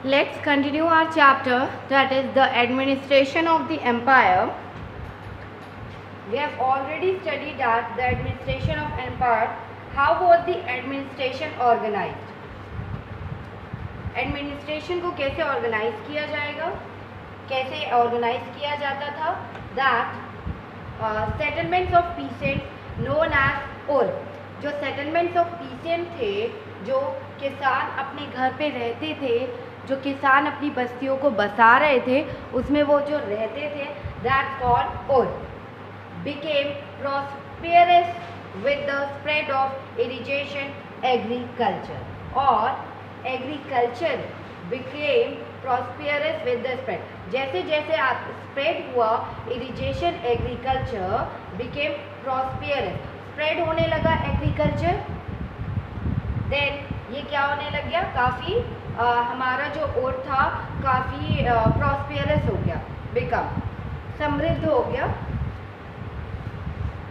Let's continue our chapter, that is the administration of the empire. We have already studied that the administration of empire. How was the administration organized? Administration को कैसे organise किया जाएगा, कैसे organise किया जाता था? That settlements of peasant known as ओल. जो सेटलमेंट्स ऑफ पीसेंट थे, जो किसान अपने घर पे रहते थे, जो किसान अपनी बस्तियों को बसा रहे थे, उसमें वो जो रहते थे, दैट कॉल्ड ओल, became prosperous with the spread of irrigation agriculture. और agriculture became prosperous with the spread. जैसे जैसे आप स्प्रेड हुआ irrigation, agriculture became prosperous, spread होने लगा एग्रीकल्चर, देन ये क्या होने लग गया, काफ़ी हमारा जो ओट था काफ़ी प्रॉस्पेरस हो गया, बिकम समृद्ध हो गया.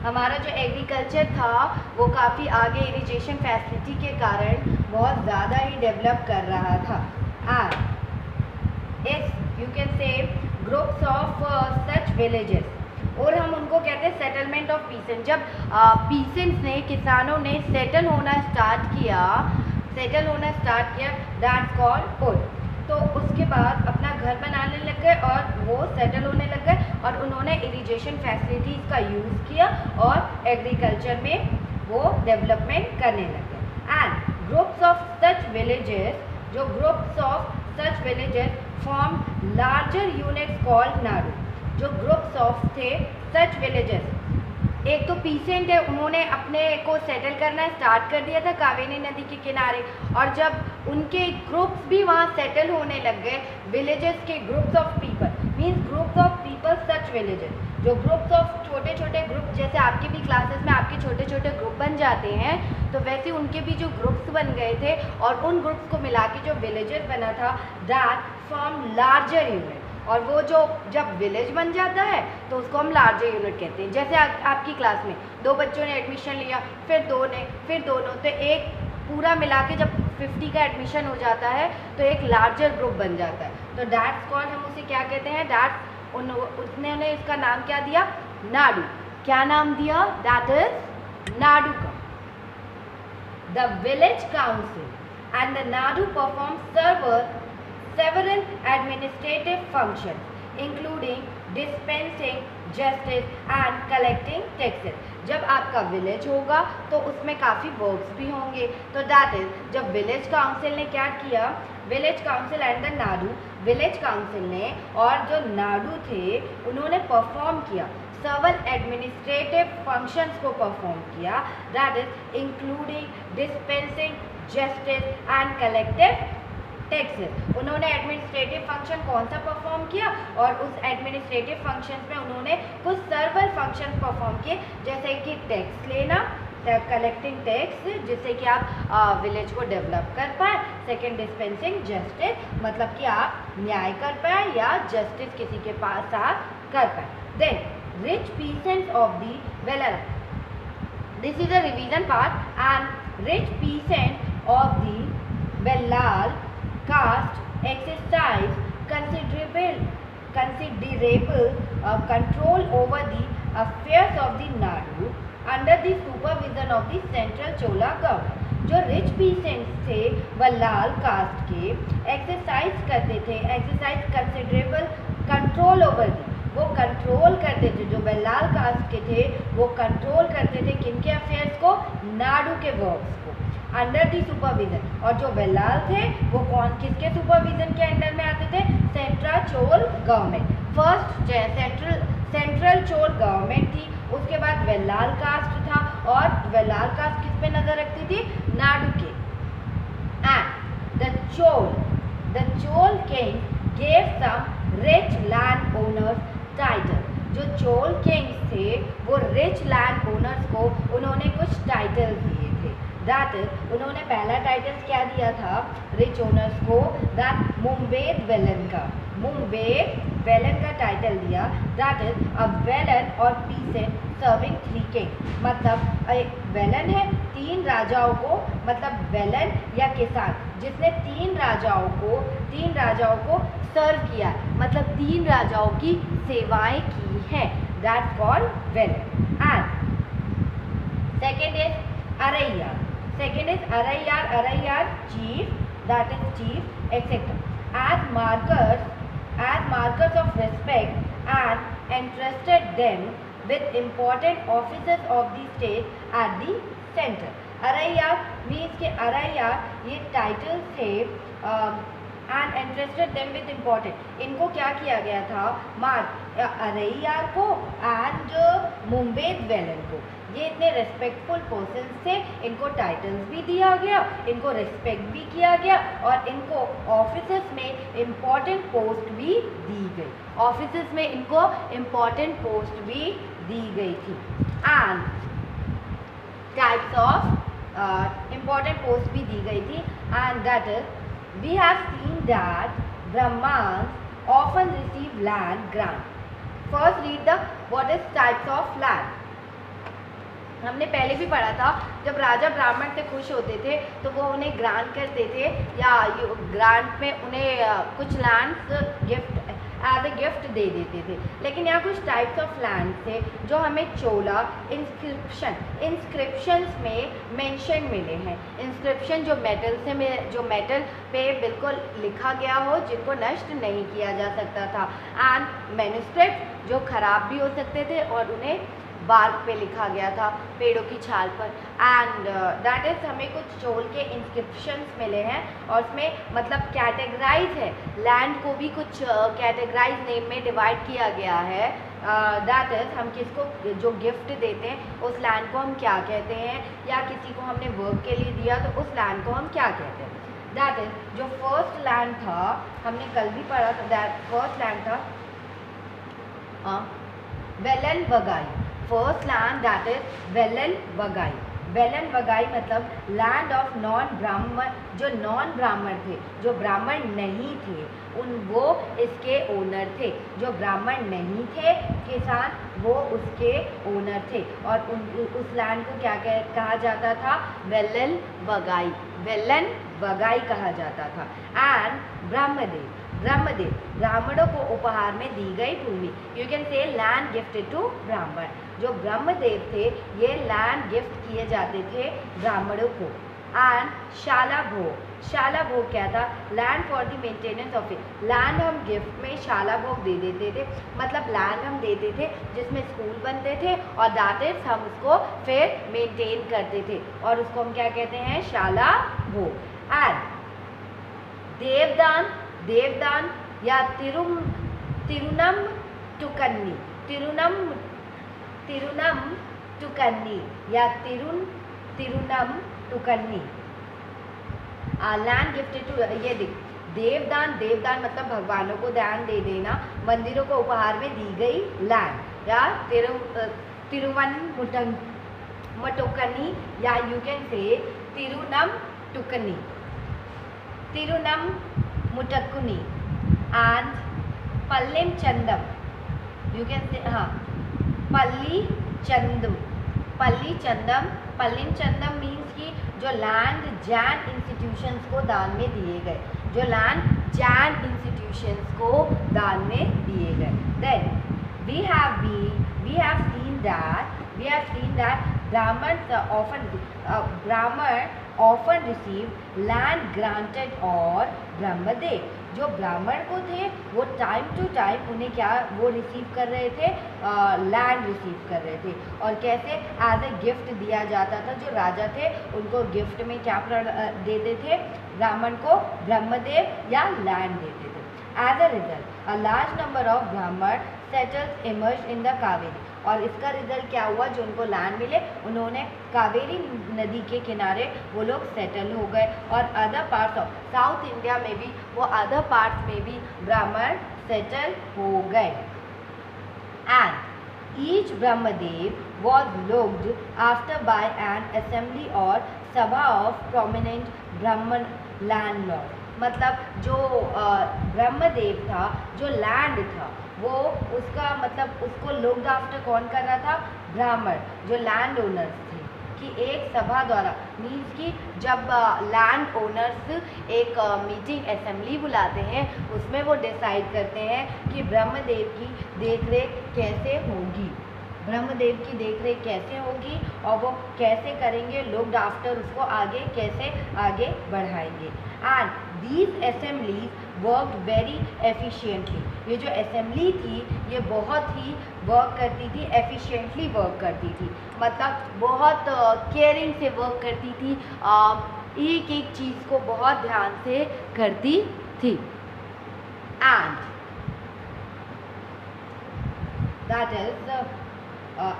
हमारा जो एग्रीकल्चर था वो काफ़ी आगे इरिगेशन फैसिलिटी के कारण बहुत ज़्यादा ही डेवलप कर रहा था. एंड इस यू कैन से ग्रुप्स ऑफ सच विलेजेस, और हम उनको कहते हैं सेटलमेंट ऑफ पीसेंट. जब पीसेंट्स ने, किसानों ने सेटल होना स्टार्ट किया, दैट्स कॉल्ड ओल. तो उसके बाद अपना घर बनाने लग गए और वो सेटल होने लग गए, और उन्होंने इरिगेशन फैसिलिटीज़ का यूज़ किया और एग्रीकल्चर में वो डेवलपमेंट करने लग गए. And groups of such villages, जो groups of such villages form larger units called Nadu. जो ग्रुप्स ऑफ थे सच विलेजेस, एक तो पीसेंट है, उन्होंने अपने को सेटल करना स्टार्ट कर दिया था कावेरी नदी के किनारे, और जब उनके ग्रुप्स भी वहाँ सेटल होने लग गए, विलेजेस के groups of people, means groups of people such villages. जो ग्रुप्स ऑफ छोटे छोटे ग्रुप, जैसे आपके भी क्लासेस में आपके छोटे छोटे ग्रुप बन जाते हैं, तो वैसे उनके भी जो ग्रुप्स बन गए थे, और उन ग्रुप्स को मिला के जो विलेजेस बना था, दैट फॉर्म लार्जर यूनिट. और वो जो जब विलेज बन जाता है तो उसको हम लार्जर यूनिट कहते हैं. जैसे आपकी क्लास में दो बच्चों ने एडमिशन लिया, फिर दो ने, फिर दोनों, तो एक पूरा मिला के जब 50 का एडमिशन हो जाता है तो एक लार्जर ग्रुप बन जाता है. तो दैट्स कॉल्ड, हम उसे क्या कहते हैं, दैट्स उन्होंने इसका नाम क्या दिया, नाडू. क्या नाम दिया, दैट इज नाडू का. The village council and the Nadu perform several administrative functions, including dispensing justice and collecting taxes. जब आपका विलेज होगा तो उसमें काफ़ी वर्क्स भी होंगे. तो दैट इज, जब विलेज काउंसिल ने क्या किया, village council and the Nadu, village council ने और जो नाडू थे उन्होंने परफॉर्म किया, several एडमिनिस्ट्रेटिव फंक्शंस को परफॉर्म किया, that is including dispensing justice and collective taxes. उन्होंने एडमिनिस्ट्रेटिव फंक्शन कौन सा परफॉर्म किया, और उस एडमिनिस्ट्रेटिव फंक्शंस में उन्होंने कुछ सर्वल फंक्शंस परफॉर्म किए, जैसे कि टैक्स लेना, कलेक्टिंग टैक्स, जिससे कि आप विलेज को डेवलप कर पाए. सेकंड, डिस्पेंसिंग जस्टिस, मतलब कि आप न्याय कर पाए या जस्टिस किसी के पास साथ कर पाए. Then rich peasants of the Vellar, this is a revision part. And rich peasant of the Vellala caste exercise considerable control over the affairs of the Nadu under the supervision of the central Chola government. जो rich peasants थे Vallal cast के, exercise करते थे, exercise considerable control over the, वो control करते थे, जो Vallal cast के थे वो कंट्रोल करते थे किनके अफेयर्स को, नाडू के वर्क्स को, अंडर दी सुपरविजन. और जो वेलाल थे वो कौन, किसके सुपरविजन के अंडर में आते थे, central Chola government. First central Chola government थी, उसके बाद वेलाल कास्ट था, और वेलाल कास्ट किस पे नजर रखती थी, नाडू के. And the Chola king gave some rich land owners title. जो चोल किंग्स थे वो रिच लैंड ओनर्स को उन्होंने कुछ टाइटल दिए थे. दैट इज, उन्होंने पहला टाइटल क्या दिया था रिच ओनर्स को, दैट मुंबेद वेलन का. मुंबे वेलन का टाइटल दिया, दैट इज अ वेलन और पीसेंट सर्विंग 3 किंग। मतलब वेलन है 3 राजाओं को, मतलब वेलन या किसान जिसने 3 राजाओं को सर्व किया, मतलब 3 राजाओं की सेवाएं की हैं, that's called Velan. And second is Araiyar. Araiyar chief, that is chief, etc. As markers of respect and entrusted them with important offices of the state at the center. Araiyar means के अरैयार ये टाइटल थे and interested them with important. इनको क्या किया गया था, अरैयार को and मुंबे वेलन को, ये इतने रेस्पेक्टफुल पर्सन थे, इनको टाइटल्स भी दिया गया, इनको रेस्पेक्ट भी किया गया और इनको ऑफिसेस में इम्पॉर्टेंट पोस्ट भी दी गई, ऑफिसेस में इनको इम्पॉर्टेंट पोस्ट भी दी गई थी। And types of important post भी दी गई थी, and that is we have seen that Brahmans often receive land grant. First read the what is types of land. हमने पहले भी पढ़ा था, जब राजा ब्राह्मण से खुश होते थे तो वो उन्हें ग्रांट करते थे या ग्रांट में उन्हें कुछ lands gift as a gift दे देते थे। लेकिन यहाँ कुछ टाइप्स ऑफ लैंड थे जो हमें चोला इंस्क्रिप्शंस में मेंशन मिले हैं। इंस्क्रिप्शन जो मेटल पे बिल्कुल लिखा गया हो, जिनको नष्ट नहीं किया जा सकता था, एंड मैन्युस्क्रिप्ट जो खराब भी हो सकते थे और उन्हें बार्क पे लिखा गया था, पेड़ों की छाल पर। एंड दैट इज हमें कुछ चोल के इंस्क्रिप्शंस मिले हैं और उसमें मतलब कैटेगराइज है, लैंड को भी कुछ कैटेगराइज नेम में डिवाइड किया गया है। दैट इज हम किसको जो गिफ्ट देते हैं उस लैंड को हम क्या कहते हैं, या किसी को हमने वर्क के लिए दिया तो उस लैंड को हम क्या कहते हैं। दैट इज जो फर्स्ट लैंड था, हमने कल भी पढ़ा था, दैट फर्स्ट लैंड था Vellan Vagai. First land that is Vellan Vagai. Vellan Vagai मतलब लैंड ऑफ नॉन ब्राह्मण, जो नॉन ब्राह्मण थे, जो ब्राह्मण नहीं थे, वो इसके ओनर थे। जो ब्राह्मण नहीं थे किसान, वो उसके ओनर थे और उस लैंड को क्या कहा जाता था, वेलन वगाई। वेलन वगाई कहा जाता था। एंड ब्रह्मदेव ब्राह्मणों को उपहार में दी गई भूमि। You can say land gifted to Brahmin. जो ब्रह्मदेव थे ये लैंड गिफ्ट किए जाते थे ब्राह्मणों को। एंड शाला भोग क्या था, land for the maintenance of it. Land हम गिफ्ट में शाला भोग दे देते थे, मतलब लैंड हम देते थे जिसमें स्कूल बनते थे और दैट इज हम उसको फिर मेंटेन करते थे और उसको हम क्या कहते हैं, शाला भोग। एंड देवदान या तिरुनम टुकन्नी या तिरुनम टुकन्नी लैंड गिफ्टेड टू। ये देख, देवदान मतलब भगवानों को दान दे देना, मंदिरों को उपहार में दी गई लैंड, या तिरुवन मुटुकनी, या you can say Tirunamattukkani and Pallichchandam. You can say पल्लिम चंदम means कि जो लैंड जैन इंस्टीट्यूशंस को दान में दिए गए, then we have seen that Brahmin often receive land granted और ब्रह्मदेव। जो ब्राह्मण को थे वो टाइम टू टाइम उन्हें क्या वो रिसीव कर रहे थे, लैंड रिसीव कर रहे थे। और कैसे, एज ए गिफ्ट दिया जाता था। जो राजा थे उनको गिफ्ट में क्या देते थे, ब्राह्मण को ब्रह्मदेव या लैंड देते थे। As a result a large number of Brahmin settles emerged in the Kaveri. और इसका रिजल्ट क्या हुआ, जो उनको लैंड मिले उन्होंने कावेरी नदी के किनारे वो लोग सेटल हो गए। और other parts of south India में भी वो अदर पार्ट्स में भी ब्राह्मण सेटल हो गए। And each Brahmadev was looked after bye N assembly और सभा ऑफ प्रोमिनेंट ब्राह्मण लैंडलॉर्ड। मतलब जो ब्रह्मदेव था, जो लैंड था, वो उसका मतलब उसको लुक्ड आफ्टर कौन कर रहा था? ब्राह्मण, जो लैंड ओनर्स थे। कि एक सभा द्वारा मीन्स कि जब लैंड ओनर्स एक मीटिंग असेंबली बुलाते हैं, उसमें वो डिसाइड करते हैं कि ब्रह्मदेव की देखरेख कैसे होगी, ब्रह्मदेव की देखरेख कैसे होगी और वो कैसे करेंगे, लुक्ड आफ्टर, उसको आगे कैसे आगे बढ़ाएंगे। And these assemblies work very efficiently. ये जो असेंबली थी ये बहुत ही वर्क करती थी, एफिशिएंटली वर्क करती थी, मतलब बहुत केयरिंग से वर्क करती थी, एक एक चीज़ को बहुत ध्यान से करती थी। एंड दैट इज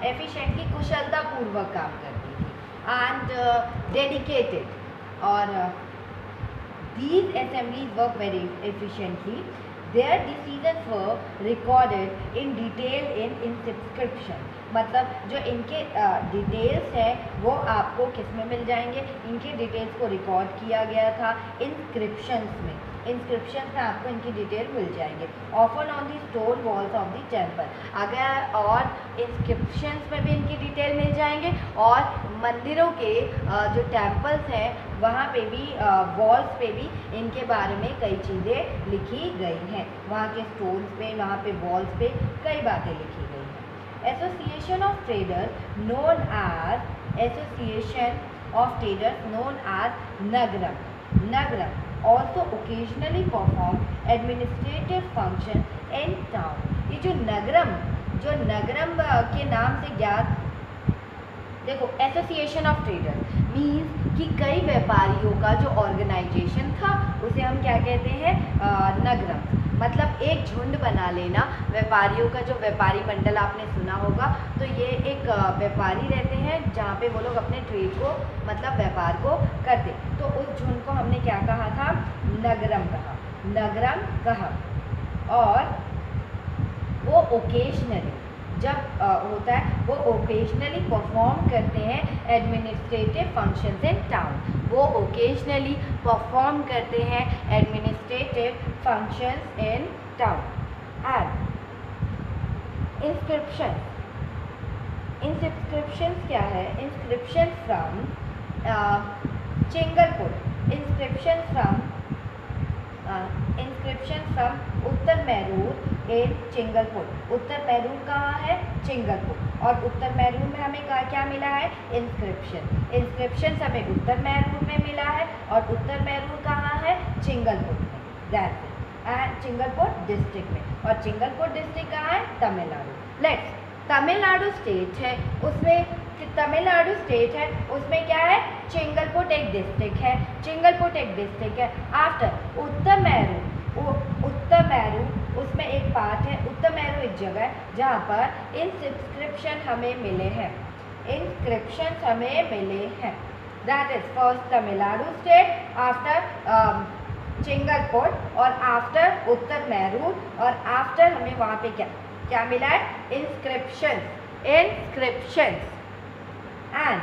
एफिशिएंटली, कुशलतापूर्वक काम करती थी। And dedicated. और these assemblies work very efficiently. Their decisions were recorded in detail in inscription. मतलब जो इनके डिटेल्स हैं वो आपको किस में मिल जाएंगे? इनके डिटेल्स को रिकॉर्ड किया गया था इंस्क्रिप्शंस में। इंस्क्रिप्शंस में आपको इनकी डिटेल मिल जाएंगे। Often on the stone walls of the temple, अगर और इंस्क्रिप्शंस में भी इनकी डिटेल मिल जाएंगे, और मंदिरों के जो टेम्पल्स हैं वहाँ पे भी वॉल्स पे भी इनके बारे में कई चीज़ें लिखी गई हैं। वहाँ के स्टोन्स पे, वहाँ पे वॉल्स पे कई बातें लिखी गई हैं। Association of traders known as Nagaram. Nagaram also occasionally perform administrative function in town. ये जो नगरम के नाम से ज्ञात, देखो एसोसिएशन ऑफ ट्रेडर्स मीन्स कि कई व्यापारियों का जो ऑर्गेनाइजेशन था उसे हम क्या कहते हैं? नगरम। मतलब एक झुंड बना लेना व्यापारियों का, जो व्यापारी मंडल आपने सुना होगा, तो ये एक व्यापारी रहते हैं जहाँ पे वो लोग अपने ट्रेड को मतलब व्यापार को करते, तो उस झुंड को हमने क्या कहा था? नगरम कहा, नगरम कहा। और वो ओकेशनली जब होता है वो ओकेशनली परफॉर्म करते हैं एडमिनिस्ट्रेटिव फंक्शंस इन टाउन। वो ओकेशनली परफॉर्म करते हैं administrative functions in town. And inscriptions क्या है? Inscription from Chingleput, inscription from Uttaramerur in Chingleput. Uttaramerur कहाँ है? चिंगलपुट। और उत्तर मैरूर में हमें क्या मिला है? इंस्क्रिप्शन हमें उत्तर मैरूर में मिला है, और उत्तर मैरूर कहाँ है? चिंगलपुट में, that's it. And Chingleput district में, और चिंगलपुट डिस्ट्रिक्ट कहाँ है? तमिलनाडु। लेट्स, तमिलनाडु स्टेट है, उसमें तमिलनाडु स्टेट है, उसमें क्या है? चिंगलपुट एक डिस्ट्रिक्ट है, चिंगलपुट एक डिस्ट्रिक्ट है। आफ्टर उत्तर मैरूर उसमें एक पार्ट है, उत्तर मैरूर एक जगह है जहाँ पर इंस्क्रिप्शन हमें मिले हैं, इंस्क्रिप्शन हमें मिले हैं। That is first Tamil Nadu state, after Chingleput, और आफ्टर उत्तर मैरूर, और आफ्टर हमें वहाँ पे क्या मिला है? Inscription. And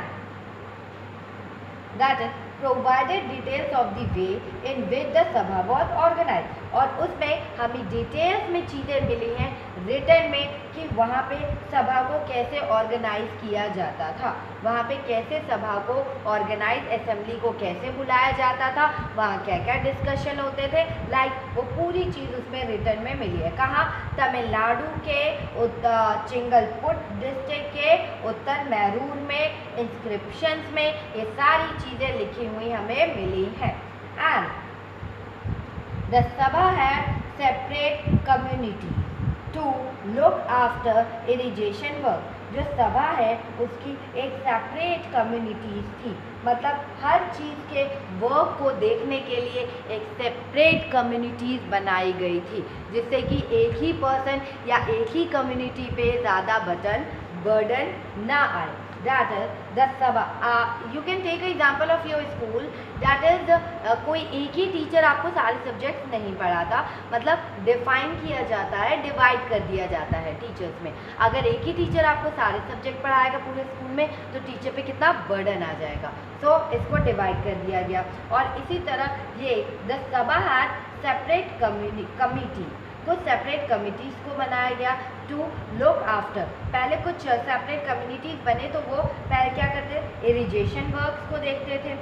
that is provided details of the way in which the sabha was organized. और उसमें हमें डिटेल्स में चीज़ें मिली हैं रिटर्न में कि वहाँ पे सभा को कैसे ऑर्गेनाइज किया जाता था, वहाँ पे कैसे सभा को ऑर्गेनाइज असेंबली को कैसे बुलाया जाता था, वहाँ क्या क्या डिस्कशन होते थे, लाइक वो पूरी चीज़ उसमें रिटर्न में मिली है। कहाँ? तमिलनाडु के चिंगलपुट डिस्ट्रिक्ट के उत्तर मैरूर में इंस्क्रिप्शंस में ये सारी चीज़ें लिखी हुई हमें मिली हैं। And the sabha had separate community to look after irrigation work. जो सभा है उसकी एक सेपरेट कम्युनिटीज़ थी, मतलब हर चीज़ के वर्क को देखने के लिए एक सेपरेट कम्युनिटीज़ बनाई गई थी, जिससे कि एक ही पर्सन या एक ही कम्युनिटी पे ज़्यादा बर्डन ना आए। that is the sabha. You can take an example of your school, that is कोई एक ही टीचर आपको सारे सब्जेक्ट्स नहीं पढ़ाता, मतलब डिफाइन किया जाता है, डिवाइड कर दिया जाता है टीचर्स में। अगर एक ही टीचर आपको सारे सब्जेक्ट पढ़ाएगा पूरे स्कूल में तो टीचर पे कितना बर्डन आ जाएगा। सो इसको डिवाइड कर दिया गया। और इसी तरह ये the sabha had separate committee, कुछ सेपरेट कमिटीज़ को बनाया गया टू लुक आफ्टर। पहले कुछ सेपरेट कम्युनिटीज़ बने तो वो पहले क्या करते थे, इरिगेशन वर्क्स को देखते थे,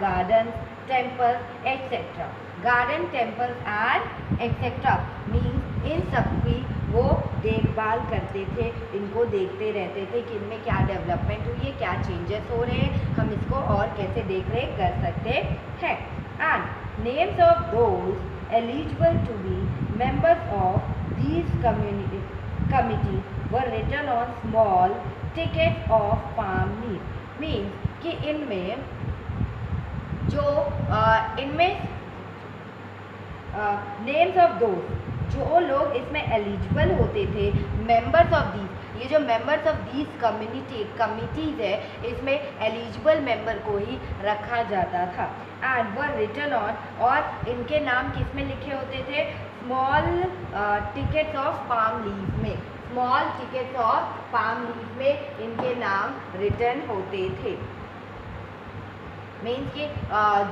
garden, temples etcetera. Garden, temples and etcetera means in सब की वो देखभाल करते थे, इनको देखते रहते थे कि इनमें क्या डेवलपमेंट हुई है, क्या चेंजेस हो रहे हैं, हम इसको और कैसे देख रेख कर सकते हैं। And names of those eligible to be members of these committees were written on small tickets of palm leaf. Means कि इनमें जो इनमें नेम्स ऑफ दोज, जो लोग इसमें एलिजिबल होते थे, मेंबर्स ऑफ दीज, ये जो मेंबर्स ऑफ दीज कमिटीज़ है, इसमें एलिजिबल मेंबर को ही रखा जाता था। एंड वर रिटन ऑन, और इनके नाम किस में लिखे होते थे, small tickets of palm leaf में, small tickets of palm leaf में इनके नाम रिटन होते थे। मीन्स कि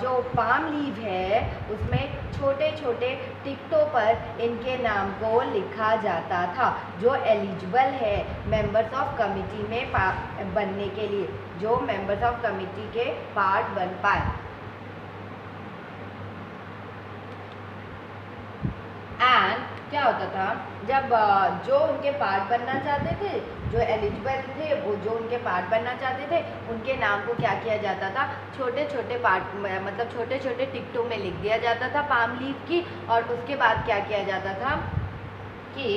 जो पाम लीव है उसमें छोटे छोटे टिकटों पर इनके नाम को लिखा जाता था, जो एलिजिबल है मेंबर्स ऑफ कमिटी में बनने के लिए, जो मेंबर्स ऑफ कमिटी के पार्ट बन पाए। एंड क्या होता था, जब जो उनके पार्ट बनना चाहते थे, जो एलिजिबल थे, वो जो उनके पार्ट बनना चाहते थे, उनके नाम को क्या किया जाता था, छोटे छोटे पार्ट मतलब छोटे छोटे टिकटों में लिख दिया जाता था पाम लीफ की। और उसके बाद क्या किया जाता था कि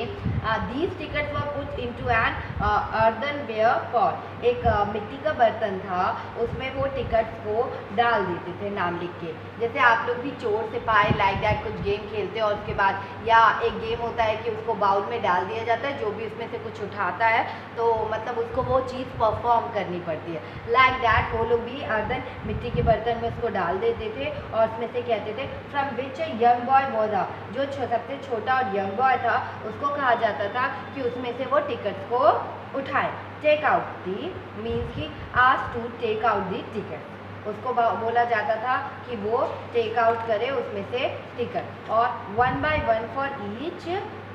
these tickets were put into an earthenware pot, एक मिट्टी का बर्तन था, उसमें वो टिकट्स को डाल देते थे नाम लिख के। जैसे आप लोग भी चोर सिपाही लाइक दैट कुछ गेम खेलते हैं और उसके बाद, या एक गेम होता है कि उसको बाउल में डाल दिया जाता है, जो भी उसमें से कुछ उठाता है तो मतलब उसको वो चीज़ परफॉर्म करनी पड़ती है। लाइक दैट वो लोग भी अर्दन मिट्टी के बर्तन में उसको डाल देते थे और उसमें से कहते थे from which young boy was आ, जो सबसे छोटा और यंग बॉय था उसको कहा जाता था कि उसमें से वो टिकट्स को उठाए। टेक आउट दी मीन्स कि ask to take out the ticket, उसको बोला जाता था कि वो टेक आउट करे उसमें से टिकट। और 1 by 1 फॉर ईच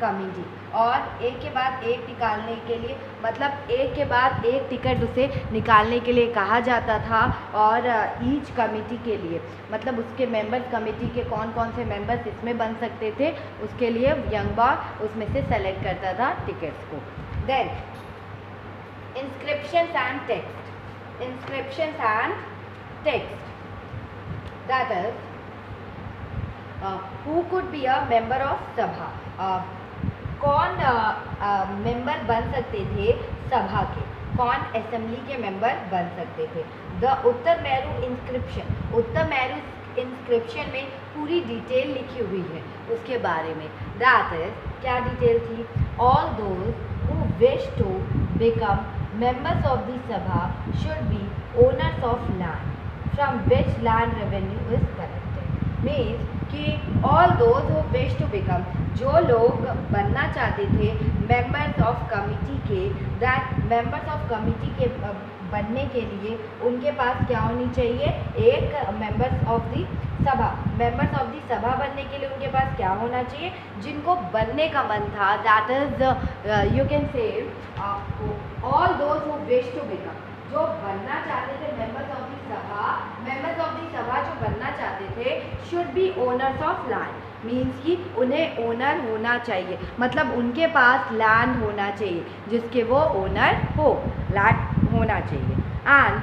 कमिटी, और एक के बाद एक निकालने के लिए, मतलब एक के बाद एक टिकट उसे निकालने के लिए कहा जाता था। और ईच कमिटी के लिए मतलब उसके मेंबर्स, कमिटी के कौन कौन से मेंबर्स इसमें बन सकते थे, उसके लिए यंग बॉय उसमें से सेलेक्ट करता था टिकट्स को। Then inscriptions and text, inscriptions and text, that is who could be a member of सभा, कौन मेंबर बन सकते थे सभा के, कौन असेंबली के मेंबर बन सकते थे। The Uttar Meru inscription, Uttar Meru inscription में पूरी डिटेल लिखी हुई है उसके बारे में। दैट इज, क्या डिटेल थी, all those who wish to become members of the sabha should be owners of land from which land revenue is collected. Means कि all those who wish to become, जो लोग बनना चाहते थे मेंबर्स ऑफ कमिटी के, that members of committee के बनने के लिए उनके पास क्या होनी चाहिए, एक मेंबर्स ऑफ दी सभा, मेंबर्स ऑफ दी सभा बनने के लिए उनके पास क्या होना चाहिए, जिनको बनने का मन था, that is you can say all those who wish to become, जो बनना चाहते थे मेंबर्स ऑफ दी सभा, मेंबर्स ऑफ दी सभा जो बनना चाहते थे should be owners of land, means कि उन्हें ओनर होना चाहिए, मतलब उनके पास लैंड होना चाहिए जिसके वो ओनर हो, लैंड होना चाहिए। And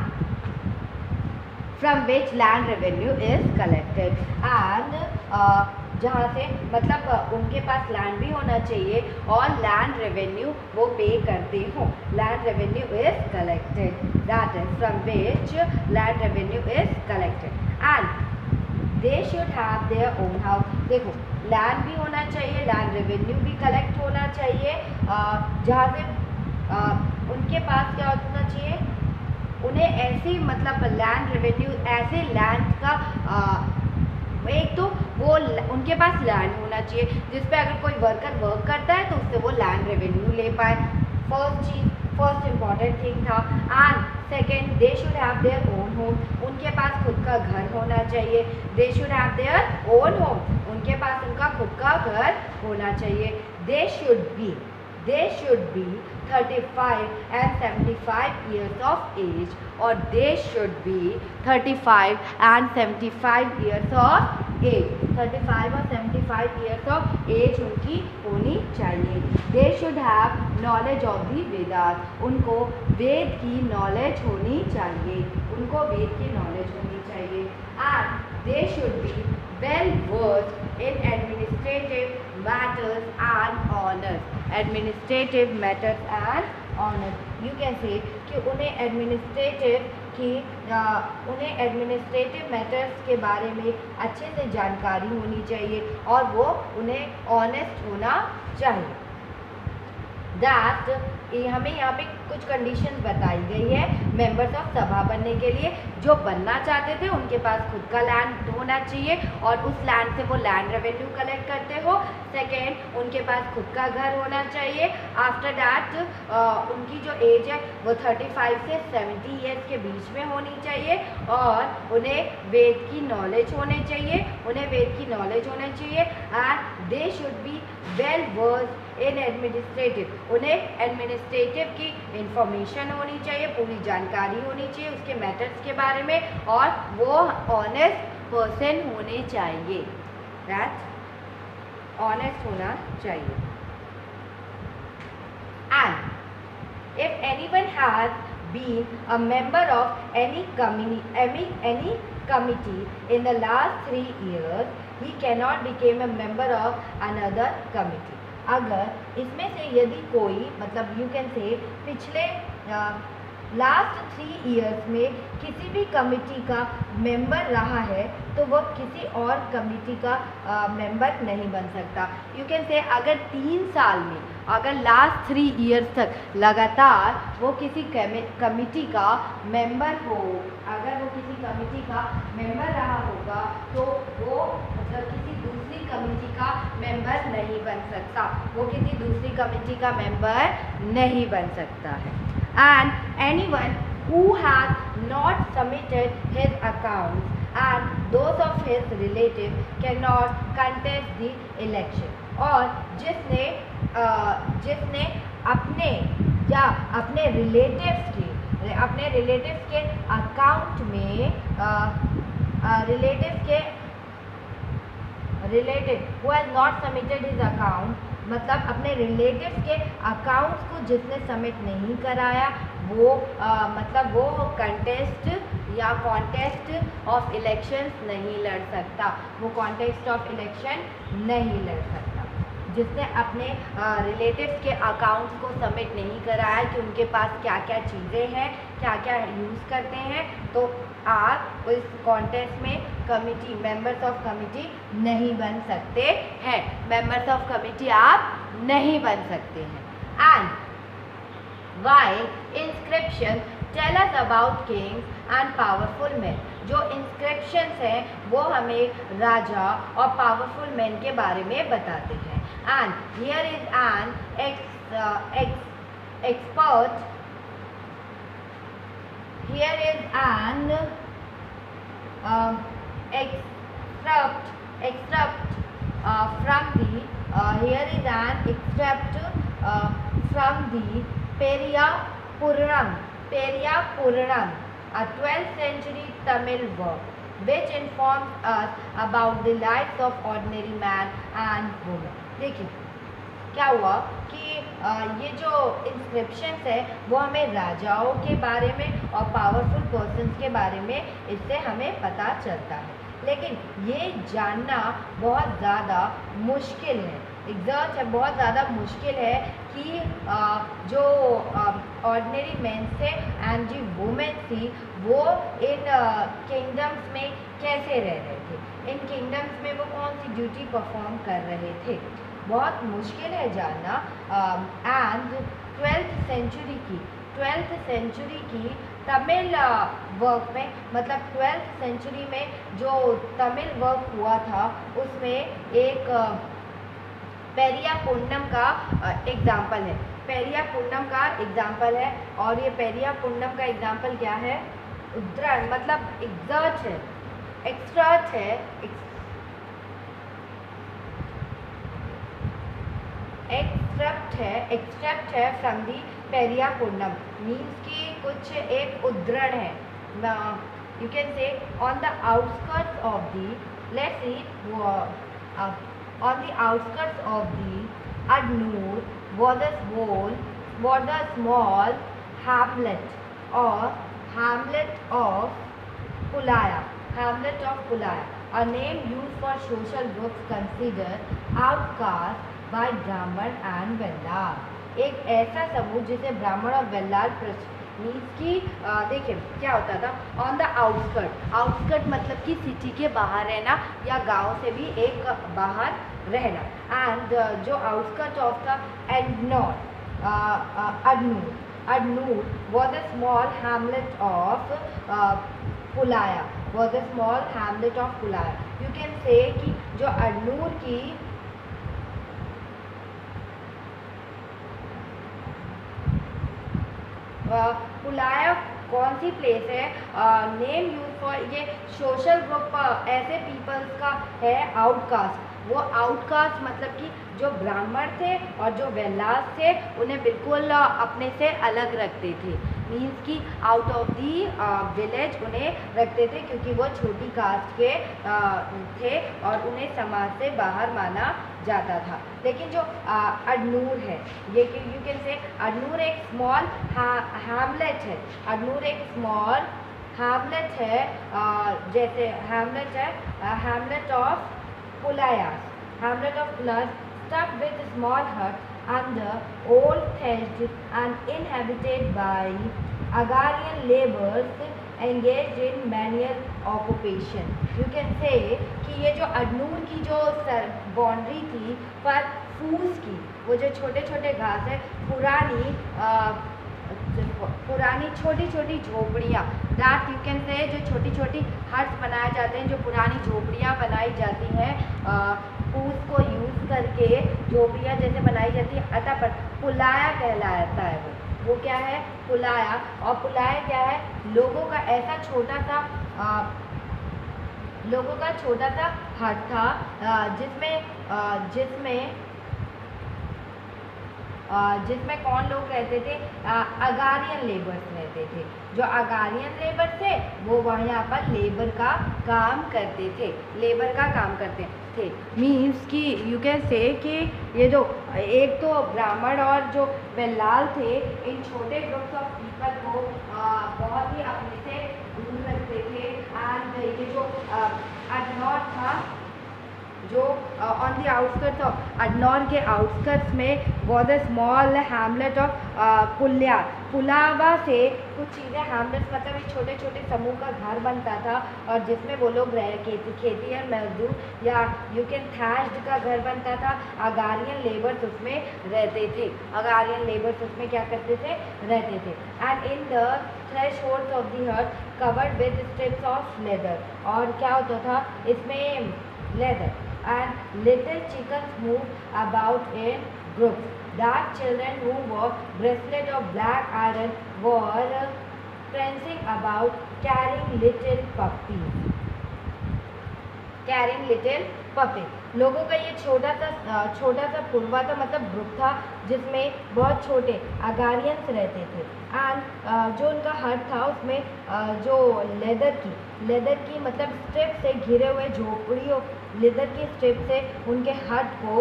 from which land revenue is collected, and जहाँ से मतलब उनके पास लैंड भी होना चाहिए और लैंड रेवेन्यू वो पे करते हो, land revenue is collected, that is from which land revenue is collected. And they should have their own house, देखो लैंड भी होना चाहिए, लैंड रेवेन्यू भी कलेक्ट होना चाहिए, जहाँ से उनके पास क्या होना चाहिए, उन्हें ऐसी मतलब लैंड रेवेन्यू, ऐसे लैंड का एक तो वो उनके पास लैंड होना चाहिए जिस पे अगर कोई वर्कर वर्क करता है तो उससे वो लैंड रेवेन्यू ले पाए। फर्स्ट इम्पॉर्टेंट थिंग था। And second, they should have their own home, उनके पास खुद का घर होना चाहिए। They should have their own home, उनके पास उनका खुद का घर होना चाहिए। They should be 35 and 75 years of age, और they should be 35 and 75 years of age, 35 और 75 years of age उनकी होनी चाहिए। They should have knowledge of the Vedas, उनको वेद की नॉलेज होनी चाहिए, उनको वेद की नॉलेज होनी चाहिए। And they should be well versed in administrative matters and honors, administrative matters and honors, you can say कि उन्हें एडमिनिस्ट्रेटिव मैटर्स के बारे में अच्छे से जानकारी होनी चाहिए और वो उन्हें ऑनेस्ट होना चाहिए। दैट हमें यहाँ पे कुछ कंडीशंस बताई गई है मेंबर्स ऑफ सभा बनने के लिए। जो बनना चाहते थे उनके पास खुद का लैंड होना चाहिए और उस लैंड से वो लैंड रेवेन्यू कलेक्ट करते हो। सेकेंड, उनके पास खुद का घर होना चाहिए। आफ्टर दैट उनकी जो एज है वो 35 से 70 ईयर्स के बीच में होनी चाहिए और उन्हें वेद की नॉलेज होनी चाहिए, and they should be well versed in administrative, उन्हें एडमिनिस्ट्रेटिव की इंफॉर्मेशन होनी चाहिए, पूरी जानकारी होनी चाहिए उसके मैटर्स के बारे में, और वो ऑनेस्ट पर्सन होने चाहिए, दैट ऑनेस्ट होना चाहिए। And if anyone has been a member of any committee in the last 3 years, he cannot become a member of another committee. अगर इसमें से यदि कोई मतलब यू कैन से पिछले लास्ट 3 इयर्स में किसी भी कमिटी का मेंबर रहा है तो वह किसी और कमिटी का मेंबर नहीं बन सकता। यू कैन से अगर 3 साल में, अगर लास्ट 3 इयर्स तक लगातार वो किसी कमिटी का मेंबर हो, अगर वो किसी कमिटी का मेंबर रहा होगा तो वो मतलब किसी दूसरी कमिटी का मेंबर नहीं बन सकता, वो किसी दूसरी कमिटी का मेंबर नहीं बन सकता है। And anyone who has not submitted his accounts and those of his relatives cannot contest the election, और जिसने अपने या अपने रिलेटिव्स के अकाउंट में relative who has not submitted his account, मतलब अपने रिलेटिव्स के अकाउंट्स को जिसने सबमिट नहीं कराया वो मतलब वो कॉन्टेस्ट ऑफ इलेक्शंस नहीं लड़ सकता, वो कॉन्टेस्ट ऑफ इलेक्शन नहीं लड़ सकता। जिसने अपने रिलेटिव्स के अकाउंट्स को सबमिट नहीं कराया कि उनके पास क्या क्या चीज़ें हैं, क्या क्या यूज़ करते हैं, तो आप इस कॉन्टेस्ट में कमिटी मेंबर्स ऑफ कमिटी नहीं बन सकते हैं, मेंबर्स ऑफ कमिटी आप नहीं बन सकते हैं। And while inscription tell us about kings and powerful man, जो इंस्क्रिप्शंस हैं वो हमें राजा और पावरफुल मैन के बारे में बताते हैं। And here is an expert, here is an extract from the Periya Puranam, a 12th century Tamil work which informs us about the lives of ordinary man and woman। देखिए क्या हुआ कि ये जो इंस्क्रिप्शंस है वो हमें राजाओं के बारे में और पावरफुल पर्सन्स के बारे में इससे हमें पता चलता है, लेकिन ये जानना बहुत ज़्यादा मुश्किल है, एग्जैक्ट है, बहुत ज़्यादा मुश्किल है कि जो ऑर्डिनरी मैन थे एंड जो वुमेन थी वो इन किंगडम्स में कैसे रह रहे थे, इन किंगडम्स में वो कौन सी ड्यूटी परफॉर्म कर रहे थे, बहुत मुश्किल है जानना। एंड 12th सेंचुरी की तमिल वर्क में, मतलब 12th सेंचुरी में जो तमिल वर्क हुआ था उसमें एक पेरिया पुन्नम का एग्जाम्पल है। पेरिया पुन्नम का एग्जाम्पल है, और ये पेरिया पुन्नम का एग्जाम्पल क्या है? उद्रण मतलब एग्जर्ट है, एक्सट्रैक्ट है, एक्सट्रैक्ट है from the Periya Puranam, means कि कुछ एक उद्धरण है। You can say on the outskirts of the, let's see, on the outskirts of the Adnur was a small hamlet or hamlet of Pulaya, a name used for social groups considered outcast by Brahman and Vellar। एक ऐसा समूह जिसे ब्राह्मण और Vellar means की देखिए क्या होता था, ऑन द आउटस्कर्ट मतलब कि सिटी के बाहर रहना या गांव से भी एक बाहर रहना। एंड जो outskirt of the Adanur was a small hamlet of Pulaya, you can say कि जो अडनूर की पुलाया कौन सी प्लेस है, नेम यूज फॉर, ये सोशल ग्रुप ऐसे पीपल्स का है आउटकास्ट। वो आउटकास्ट मतलब कि जो ब्राह्मण थे और जो वेल्लास थे उन्हें बिल्कुल अपने से अलग रखते थे, मीन्स कि आउट ऑफ दी विलेज उन्हें रखते थे क्योंकि वो छोटी कास्ट के थे और उन्हें समाज से बाहर माना जाता था। लेकिन जो अडनूर है, ये यू कैन से अडनूर एक स्मॉल हैमलेट है, अडनूर एक स्मॉल हैमलेट है, जैसे हैमलेट है hamlet of Pulayas, stuck with a small hut under old thatched and inhabited by agrarian laborers engaged in manual occupation। You can say कि ये जो अडनूर की जो बाउंड्री थी पर फूस की, वो जो छोटे छोटे घास है, पुरानी छोटी छोटी झोपड़ियाँ, दैट यू कैन से जो छोटी छोटी हट्स बनाए जाते हैं, जो पुरानी झोपड़ियाँ बनाई जाती हैं फूस को यूज़ करके झोपड़ियाँ जैसे बनाई जाती है, अतः पर पुलाया कहलाता है। वो क्या है? पुलाया। और पुलाया क्या है? लोगों का ऐसा छोटा सा हट था जिसमें कौन लोग रहते थे? अगारियन लेबर्स रहते थे। जो अगारियन लेबर थे वो यहाँ पर लेबर का काम करते थे, मीन्स कि यू कैन से कि ये जो एक तो ब्राह्मण और जो वेल्लाल थे, इन छोटे ग्रुप्स ऑफ पीपल को बहुत ही अपने से दूर रखते थे। एंड ये जो अडनौर था, जो on the outskirts of Adanur के आउटस्कर्ट्स में was a small hamlet of Pulaya से कुछ चीज़ें, हैमलेट्स मतलब एक छोटे छोटे समूह का घर बनता था और जिसमें वो लोग खेती और मजदूर या यू कैन थैश्ड का घर बनता था। अगारियन लेबर्स उसमें रहते थे, क्या करते थे? रहते थे। And in the thresholds of the hut covered with strips of leather, और क्या होता था इसमें? Leather. And little chickens moved about in groups. Dark children who wore bracelets of black iron were prancing about carrying little puppies. लोगों का ये छोटा सा पुरवा था, मतलब ग्रुप था जिसमें बहुत छोटे अगारियंस रहते थे। एंड जो उनका हट था उसमें जो लेदर की मतलब स्ट्रिप से घिरे हुए झोपड़ियों, लेदर की स्ट्रिप से उनके हट को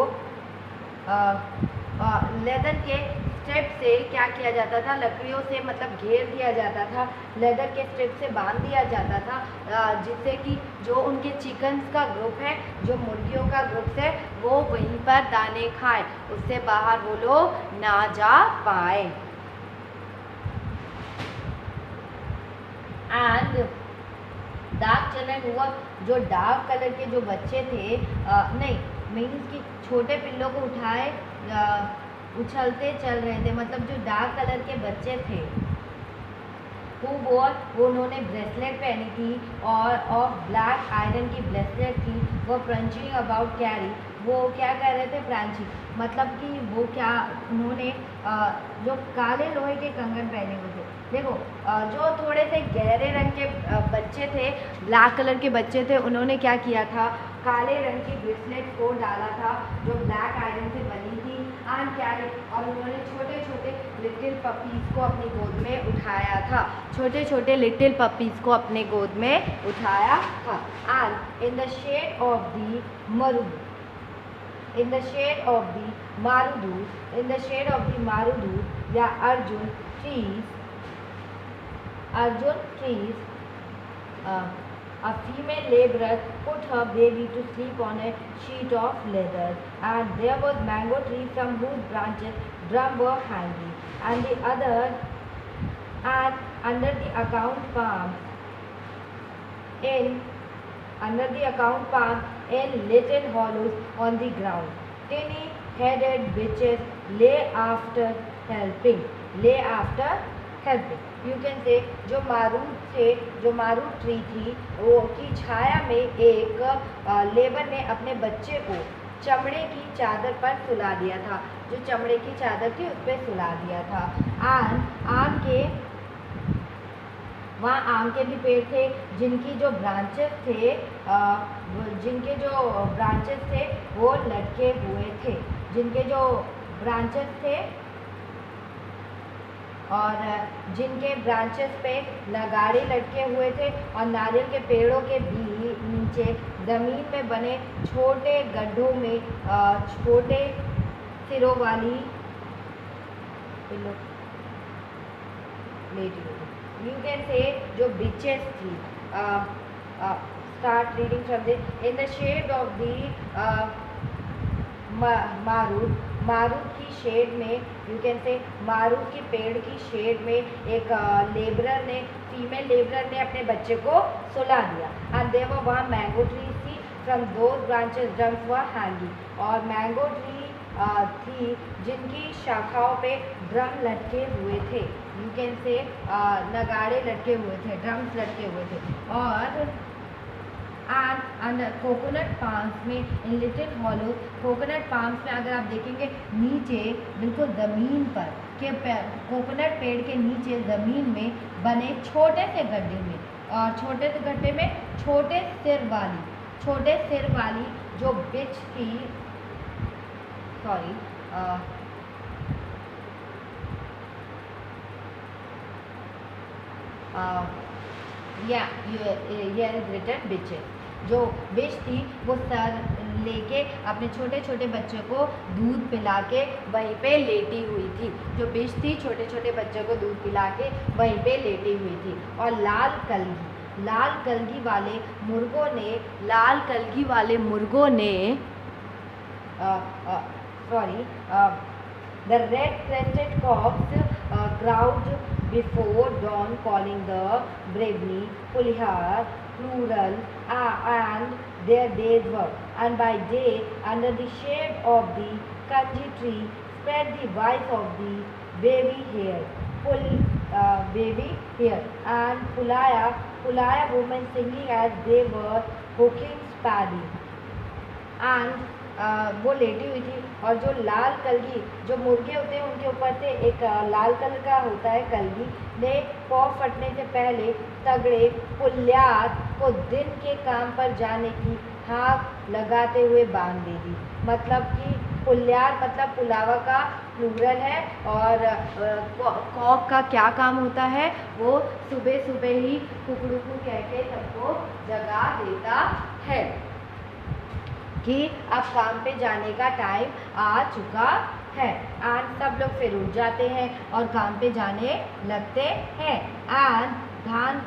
लेदर के स्ट्रिप से क्या किया जाता था? लकड़ियों से मतलब घेर दिया जाता था, लेदर के स्ट्रिप से बांध दिया जाता था, जिससे कि जो उनके चिकन्स का ग्रुप है, जो मुर्गियों का ग्रुप है, वो वहीं पर दाने खाए, उससे बाहर वो लोग ना जा पाए। एंड डार्क चिल्ड्रन हुआ, जो डार्क कलर के जो बच्चे थे, नहीं मीन्स कि छोटे पिल्लों को उठाए उछलते चल रहे थे, मतलब जो डार्क कलर के बच्चे थे हु वॉर, वो उन्होंने ब्रेसलेट पहनी थी और ऑफ ब्लैक आयरन की ब्रेसलेट थी। वो प्रंचिंग अबाउट कैरी, वो क्या कर रहे थे, प्रांची, मतलब कि वो क्या, उन्होंने जो काले लोहे के कंगन पहने हुए थे। देखो जो थोड़े से गहरे रंग के बच्चे थे, ब्लैक कलर के बच्चे थे, उन्होंने क्या किया था, काले रंग की ब्रेसलेट को डाला था जो ब्लैक आयरन से बनी थी एंड कैरी, और उन्होंने छोटे छोटे लिटिल पपीज़ को अपनी गोद में उठाया था, छोटे छोटे लिटिल पपीज़ को अपने गोद में उठाया था। And in the shade of the marudu, in the shade of the marudud, in the shade of the marudud, या Arjun trees, a female laborer put her baby to sleep on a sheet of leather, and there was mango tree from whose branches drum were hanging, and the other, and under the account palm, under the account palm in little hollows on the ground, tiny headed bitches lay after helping, you can say, जो मारूद थे, जो मारूद tree थी, वो की छाया में एक labour ने अपने बच्चे को चमड़े की चादर पर सुला दिया था, जो चमड़े की चादर थी उस पर सुला दिया था। आम के, वहाँ आम के भी पेड़ थे जिनकी जो ब्रांचेस थे, वो लटके हुए थे, जिनके जो ब्रांचेस थे और जिनके ब्रांचेस पे नगाड़े लटके हुए थे, और नारियल के पेड़ों के भी नीचे ज़मीन में बने छोटे गड्ढों में छोटे सिरों वाली you can say जो bitches थी। Start reading from this. In the shade of the मारूद की शेड में, यू कैन से, मारूद की पेड़ की शेड में एक लेबरर ने, फीमेल लेबरर ने अपने बच्चे को सुला दिया। एंड देयर वर वहाँ मैंगो ट्रीज थी, from those branches drums were hanging, और मैंगो ट्री थी जिनकी शाखाओं पे ड्रम लटके हुए थे, यू कैन से नगाड़े लटके हुए थे, ड्रम्स लटके हुए थे। और अंडर कोकोनट पाम्स में, in little hollow, coconut palms में अगर आप देखेंगे नीचे बिल्कुल ज़मीन पर के कोकोनट पेड़ के नीचे ज़मीन में बने छोटे से गड्ढे में, और छोटे से गड्ढे में छोटे सिर वाली जो बिच थी, sorry here is written bitches, जो बिच थी वो सर लेके अपने छोटे छोटे बच्चों को दूध पिला के वहीं पे लेटी हुई थी, जो बिच थी छोटे छोटे बच्चों को दूध पिला के वहीं पे लेटी हुई थी। और लाल कलगी वाले मुर्गों ने the red crested cocks crowd before dawn, calling the bravery, Pulihar, plural, and their day's work. And by day, under the shade of the kanji tree, spread the voice of the baby hair, and Pulaya women singing as they were hooking paddy. And वो लेटी हुई थी, और जो लाल कलगी, जो मुर्गे होते हैं उनके ऊपर से एक लाल कलर का होता है कलगी, ने पौ फटने से पहले तगड़े पुल्यार को दिन के काम पर जाने की हाँक लगाते हुए बांध दे दी। मतलब कि पुल्यार मतलब पुलावा का प्लूरल है, और कॉक का क्या काम होता है, वो सुबह सुबह ही कुकड़ू कह के सबको जगा देता है कि अब काम पे जाने का टाइम आ चुका है। एंड सब लोग फिर उठ जाते हैं और काम पे जाने लगते हैं। एंड धान,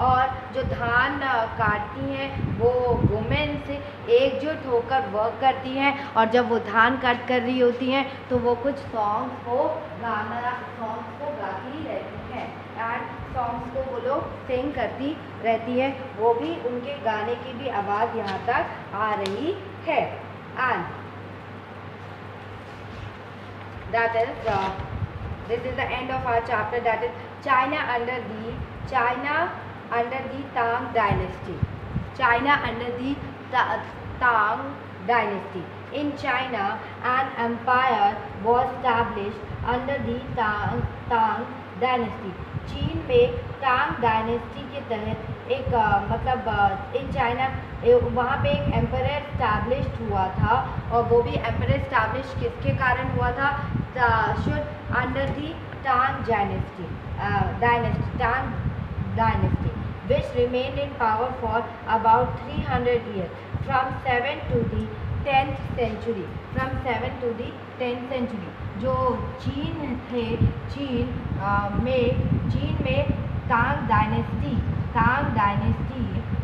और जो धान काटती हैं वो वुमेन्स एकजुट होकर वर्क करती हैं, और जब वो धान काट कर रही होती हैं तो वो कुछ सॉन्ग्स को गाती रहती हैं, एंड सॉन्ग्स को वो लोग सिंग करती रहती है, वो भी उनके गाने की भी आवाज़ यहाँ तक आ रही है। And that is This is the end of our chapter, that is China under the Tang dynasty. China under the Tang dynasty. In China, an empire was established under the Tang dynasty. चीन में टांग dynasty के तहत एक in China वहाँ पे एक empire established हुआ था, और वो भी एम्पायर स्टैब्लिश किसके कारण हुआ था? शुड अंडर दी टांग dynasty which remained in power for about 300 years from 7 to the 10th century. From 7 to the 10th century. जो चीन थे, चीन में टांग डायनेस्टी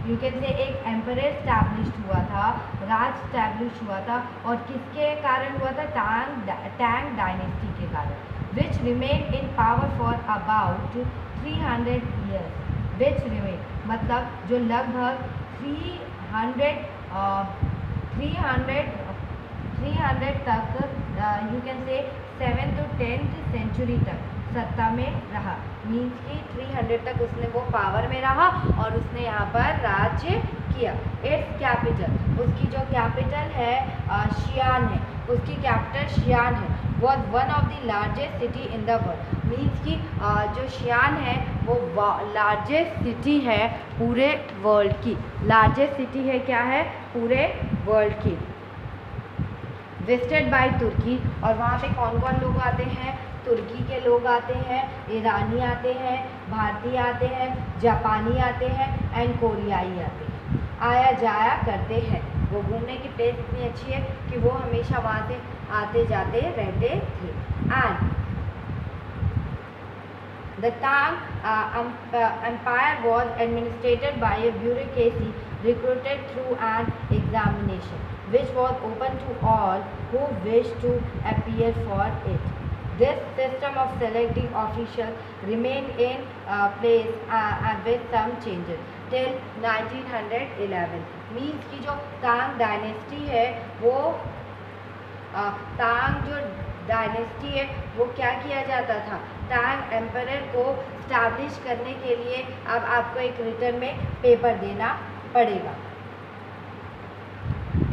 यू कैन से एक एम्पायर स्टैब्लिश्ड हुआ था, राज स्टैब्लिश हुआ था, और किसके कारण हुआ था? टांग डायनेस्टी के कारण. Which remain in power for about 300 years. Which remain मतलब जो लगभग 300 तक यू कैन से 7th to 10th century तक सत्ता में रहा. मीन्स कि 300 तक उसने वो पावर में रहा और उसने यहाँ पर राज्य किया. इट्स कैपिटल, उसकी जो कैपिटल है शियान है, उसकी कैपिटल शियान है. Was one of the largest city in the world. Means कि जो शियान है वो लार्जेस्ट सिटी है पूरे वर्ल्ड की. लार्जेस्ट सिटी है क्या है? पूरे वर्ल्ड की. विजिटेड बाय तुर्की, और वहाँ पे कौन कौन लोग आते हैं? तुर्की के लोग आते हैं, ईरानी आते हैं, भारतीय आते हैं, जापानी आते हैं एंड कोरियाई आते हैं. आया जाया करते हैं. वो घूमने की प्लेस इतनी अच्छी है कि वो हमेशा वहाँ से आते जाते रहते थे. And the Tang empire was administered by a bureaucracy recruited through an examination, which was open to all who wished to appear for it. This system of selecting officials remained in place with some changes till 1911. Means कि जो तांग dynasty है वो तांग जो dynasty है वो क्या किया जाता था? टांग एम्पायर को स्टैब्लिश करने के लिए अब आपको एक रिटर्न में पेपर देना पड़ेगा.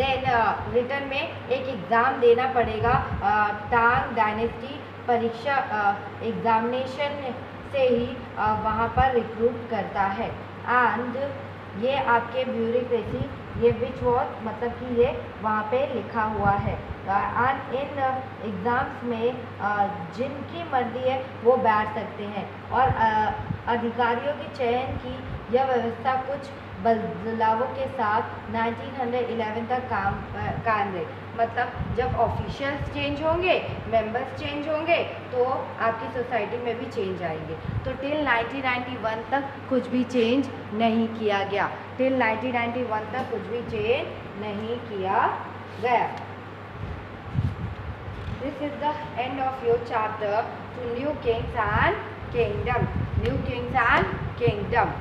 देन रिटर्न में एक एग्ज़ाम देना पड़ेगा. टांग डायनेस्टी परीक्षा एग्जामिनेशन से ही वहाँ पर रिक्रूट करता है. एंड ये आपके ब्यूरोक्रेसी, ये विच वॉज मतलब कि ये वहाँ पे लिखा हुआ है. एंड इन एग्ज़ाम्स में जिनकी मर्जी है वो बैठ सकते हैं, और अधिकारियों के चयन की यह व्यवस्था कुछ बदलावों के साथ 1911 तक कायम रही. मतलब जब ऑफिशियल्स चेंज होंगे, मेंबर्स चेंज होंगे, तो आपकी सोसाइटी में भी चेंज आएंगे. तो टिल 1991 तक कुछ भी चेंज नहीं किया गया. टिल 1991 तक कुछ भी चेंज नहीं किया गया. This is the end of your chapter to New Kings and Kingdom. New Kings and Kingdom.